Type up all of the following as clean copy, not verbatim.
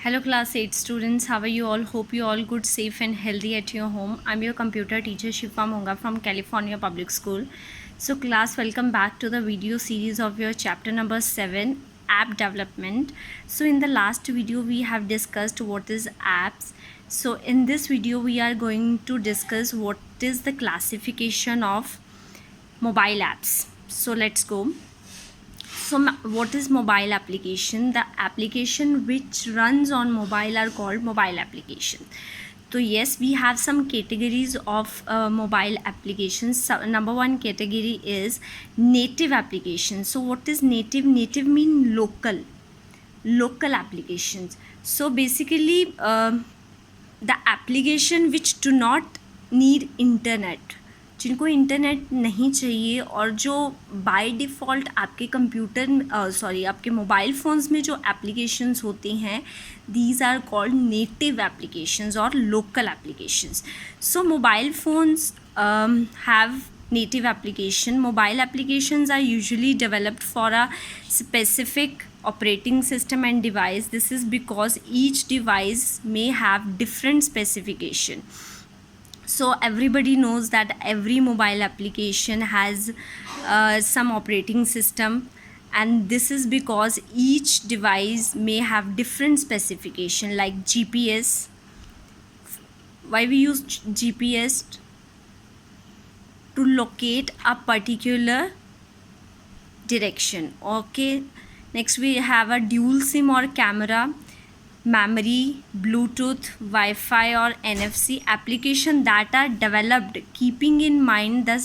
Hello class 8 students, how are you all? Hope you all good, safe and healthy at your home. I'm your computer teacher Shifa Monga from California Public School. So class, welcome back to the video series of your chapter number 7, app development. So in the last video we have discussed what is apps. So in this video we are going to discuss what is the classification of mobile apps. So let's go. So what is mobile application? The application which runs on mobile are called mobile application. So yes, we have some categories of mobile applications. So, number one category is native applications. So what is native? Native mean local applications. So basically the application which do not need internet, जिनको internet नहीं चाहिए और जो by default आपके आपके mobile phones में जो applications होती हैं, these are called native applications और local applications. So mobile phones have native application. Mobile applications are usually developed for a specific operating system and device. This is because each device may have different specification. So everybody knows that every mobile application has some operating system, and this is because each device may have different specification, like GPS. Why we use GPS? To locate a particular direction. Okay, next we have a dual SIM or camera, memory, Bluetooth, Wi-Fi or NFC application that are developed keeping in mind the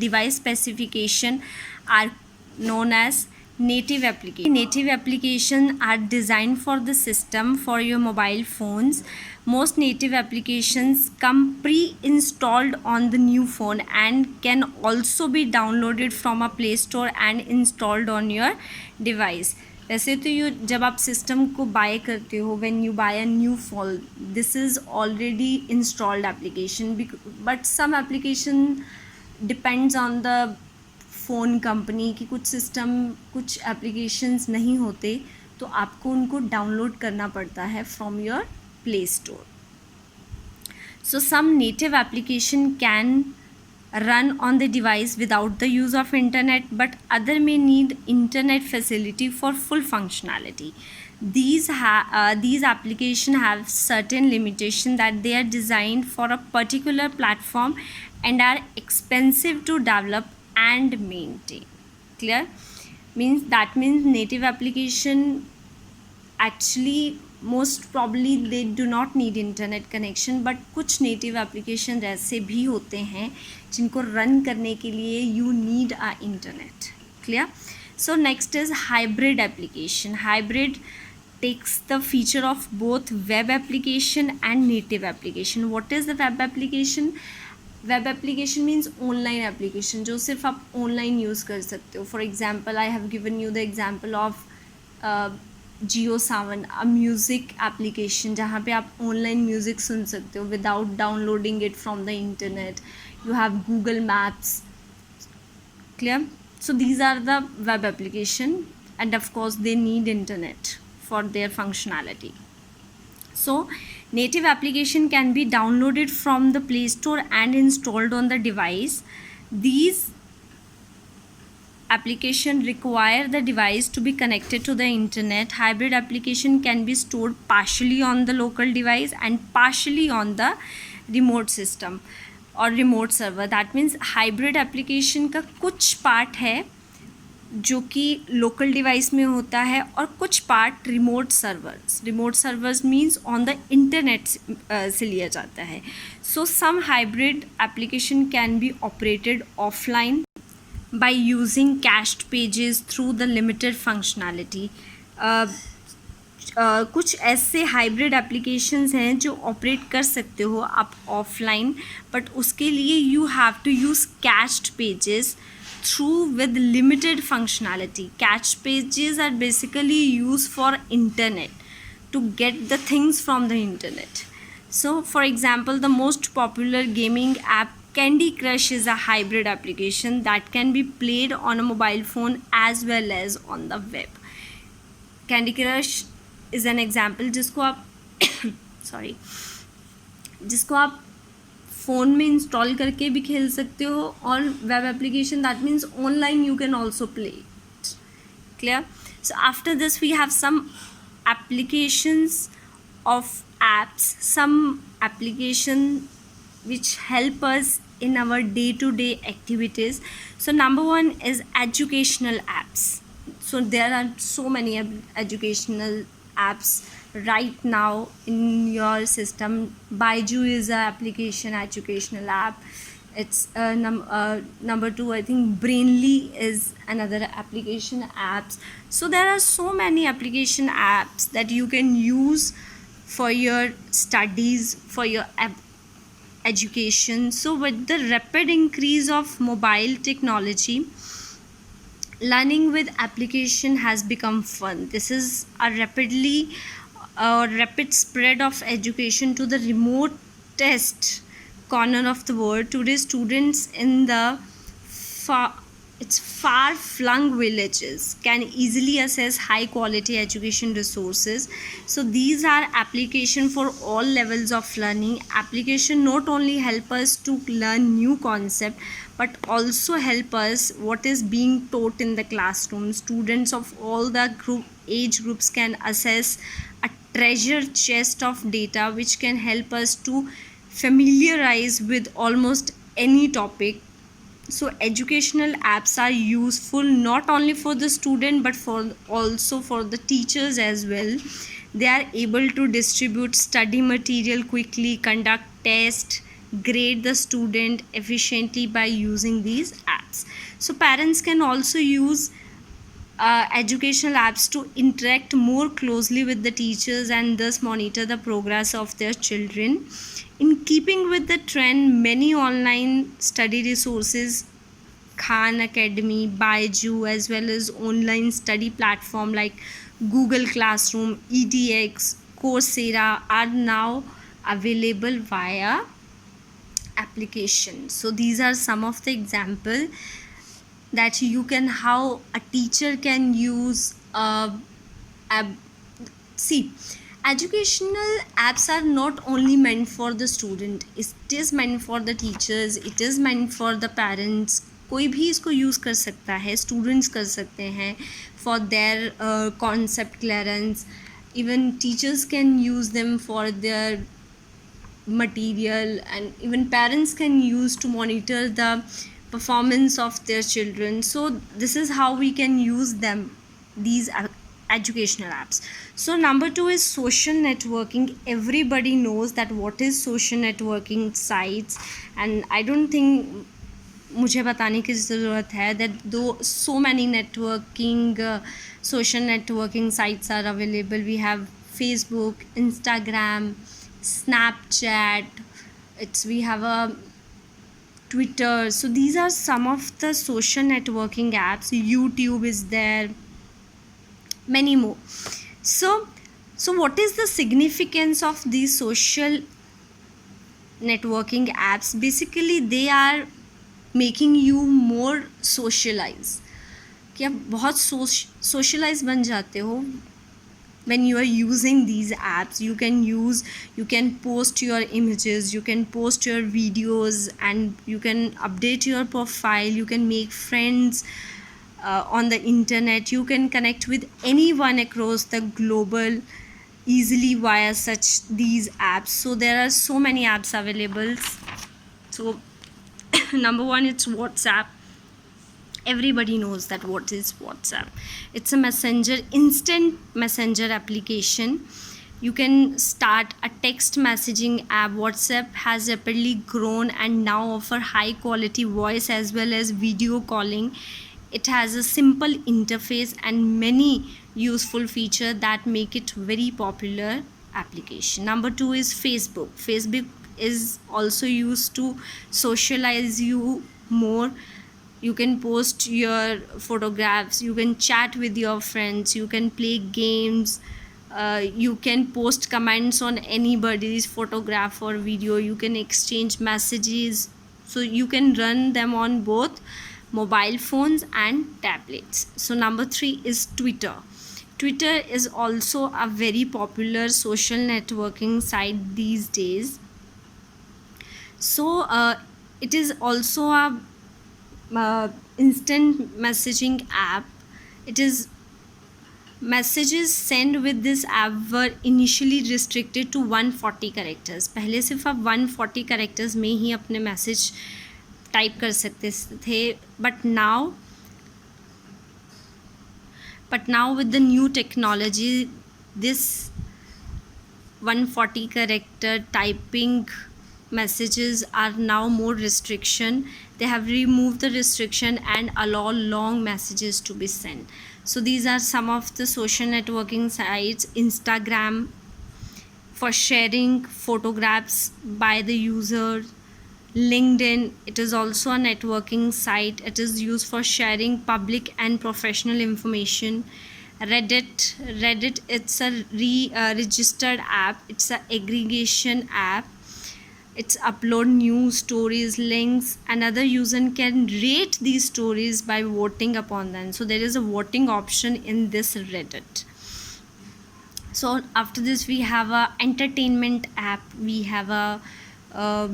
device specification are known as native application. Native applications are designed for the system for your mobile phones. Most native applications come pre-installed on the new phone and can also be downloaded from a Play Store and installed on your device. वैसे तो ये जब आप system को buy करते हो, when you buy a new phone, this is already installed application, but some application depends on the phone company की. कुछ एप्लीकेशंस नहीं होते, तो आपको उनको डाउनलोड करना पड़ता है from your play store. So some native application can run on the device without the use of internet, but other may need internet facility for full functionality. These applications have certain limitation that they are designed for a particular platform and are expensive to develop and maintain. Clear? That means native application actually most probably they do not need internet connection, but कुछ native application ऐसे भी होते हैं जिनको run करने के लिए you need a internet. Clear? So next is hybrid application. Hybrid takes the feature of both web application and native application. What is the web application? Web application means online application जो सिर्फ आप online use कर सकते हो. For example, I have given you the example of JioSaavn, a music application जहाँ पे आप online music सुन सकते हो without downloading it from the internet. You have Google Maps. Clear? So these are the web application, and of course they need internet for their functionality. So native application can be downloaded from the Play Store and installed on the device. These application require the device to be connected to the internet. Hybrid application can be stored partially on the local device and partially on the remote system or remote server. That means hybrid application का कुछ part है जो कि local device में होता है और कुछ part remote servers means on the internet से लिया जाता है. So some hybrid application can be operated offline by using cached pages through the limited functionality. कुछ ऐसे हाइब्रिड एप्लीकेशंस हैं जो ऑपरेट कर सकते हो आप ऑफलाइन, बट उसके लिए you have to use cached pages through with limited functionality. Cached pages are basically used for internet to get the things from the internet. So for example, the most popular gaming app Candy Crush is a hybrid application that can be played on a mobile phone as well as on the web. Candy Crush is an example, जिसको आप sorry जिसको आप phone में install करके भी खेल सकते हो, और web application that means online you can also play it. Clear? So after this we have some applications of apps, some application which help us in our day-to-day activities. So number one is educational apps. So there are so many educational apps right now in your system. Baiju is a application educational app. It's number two, I think Brainly is another application apps. So there are so many application apps that you can use for your studies, for your education. So with the rapid increase of mobile technology, learning with application has become fun. This is a rapid spread of education to the remotest corner of the world. Today students in the far-flung villages can easily access high quality education resources. So these are application for all levels of learning. Application not only help us to learn new concept, but also help us what is being taught in the classroom. Students of all the age groups can access a treasure chest of data which can help us to familiarize with almost any topic. So educational apps are useful not only for the student but also for the teachers as well. They are able to distribute study material quickly, conduct tests, grade the student efficiently by using these apps. So parents can also use educational apps to interact more closely with the teachers and thus monitor the progress of their children. In keeping with the trend, many online study resources, Khan Academy, Baiju, as well as online study platform like Google Classroom, edX, Coursera are now available via application. So these are some of the example that you can, how a teacher can use see, educational apps are not only meant for the student, it is meant for the teachers, it is meant for the parents. कोई भी इसको use कर सकता है, students कर सकते हैं for their concept clearance. Even teachers can use them for their material, and even parents can use to monitor the performance of their children. So this is how we can use them, these educational apps. So number two is social networking. Everybody knows that what is social networking sites, and I don't think मुझे बताने की ज़रूरत है that though so many networking social networking sites are available. We have Facebook, Instagram, Snapchat, we have a Twitter. So these are some of the social networking apps. YouTube is there, many more. So what is the significance of these social networking apps? Basically they are making you more socialize, कि आप बहुत socialize बन जाते हो. When you are using these apps, you can post your images, you can post your videos, and you can update your profile, you can make friends on the internet, you can connect with anyone across the global easily via these apps. So there are so many apps available. So number one, it's WhatsApp. Everybody knows that what is WhatsApp. It's a instant messenger application. You can start a text messaging app. WhatsApp has rapidly grown and now offer high quality voice as well as video calling. It has a simple interface and many useful features that make it very popular application. Number two is Facebook. Facebook is also used to socialize you more. You can post your photographs, you can chat with your friends, you can play games, you can post comments on anybody's photograph or video, you can exchange messages. So you can run them on both mobile phones and tablets. So number three is Twitter. Twitter is also a very popular social networking site these days. So it is also a instant messaging app. It is messages sent with this app were initially restricted to 140 characters. पहले सिर्फ आप 140 characters में ही अपने message type कर सकते थे, but now with the new technology, this 140 character typing messages are now more restriction. They have removed the restriction and allow long messages to be sent. So these are some of the social networking sites. Instagram for sharing photographs by the user. LinkedIn, it is also a networking site. It is used for sharing public and professional information. Reddit, it's a registered app. It's an aggregation app. It's upload news, stories, links. Another user can rate these stories by voting upon them. So there is a voting option in this Reddit. So after this, we have a entertainment app. We have a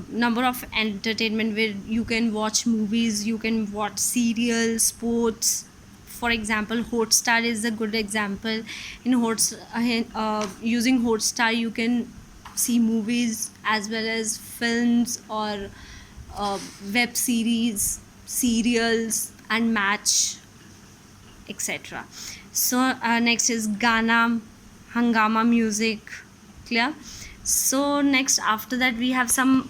number of entertainment where you can watch movies, you can watch serials, sports. For example, Hotstar is a good example. In using Hotstar, you can see movies as well as films or web series, serials, and match, etc. So next is Gaana, Hangama Music. Clear? So next, after that, we have some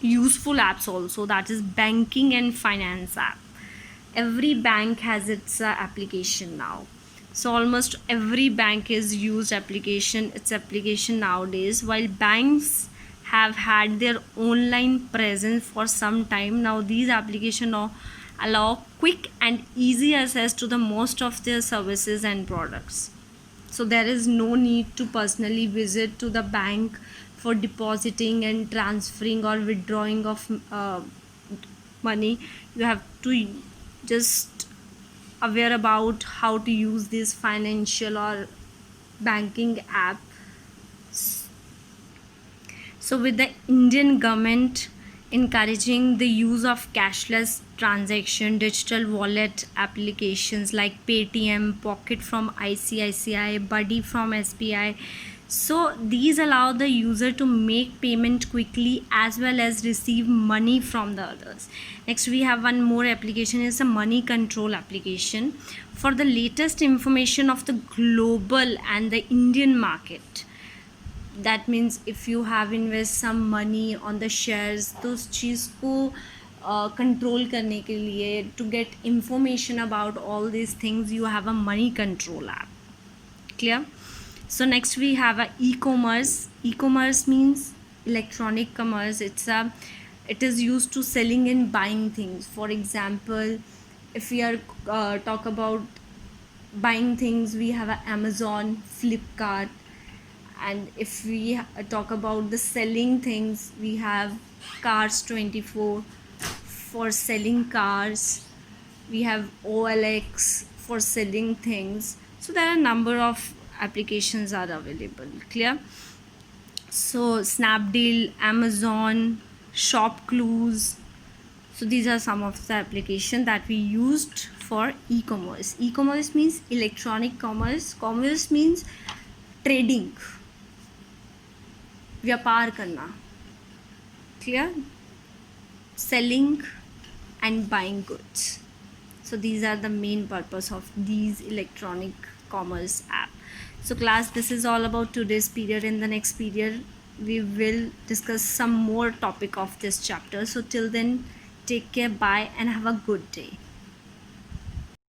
useful apps also, that is banking and finance app. Every bank has its application now. So almost every bank is used its application nowadays. While banks have had their online presence for some time now, these applications now allow quick and easy access to the most of their services and products. So there is no need to personally visit to the bank for depositing and transferring or withdrawing of money. You have to just aware about how to use this financial or banking app. So with the Indian government encouraging the use of cashless transaction, digital wallet applications like Paytm, Pocket from ICICI, Buddy from SBI. So these allow the user to make payment quickly as well as receive money from the others. Next, we have one more application, is a money control application for the latest information of the global and the Indian market. That means if you have invest some money on the shares, तो उस चीज़ को control करने के लिए, to get information about all these things, you have a money control app. Clear? So next we have a e-commerce. E-commerce means electronic commerce. It is used to selling and buying things. For example, if we are talk about buying things, we have a Amazon, Flipkart. And if we talk about the selling things, we have Cars24 for selling cars. We have OLX for selling things. So there are a number of applications are available. Clear? So Snapdeal, Amazon, ShopClues. So these are some of the applications that we used for e-commerce. E-commerce means electronic commerce. Commerce means trading, व्यापार करना. Clear? Selling and buying goods. So these are the main purpose of these electronic commerce app. So class, this is all about today's period. In the next period, we will discuss some more topic of this chapter. So till then, take care, bye, and have a good day.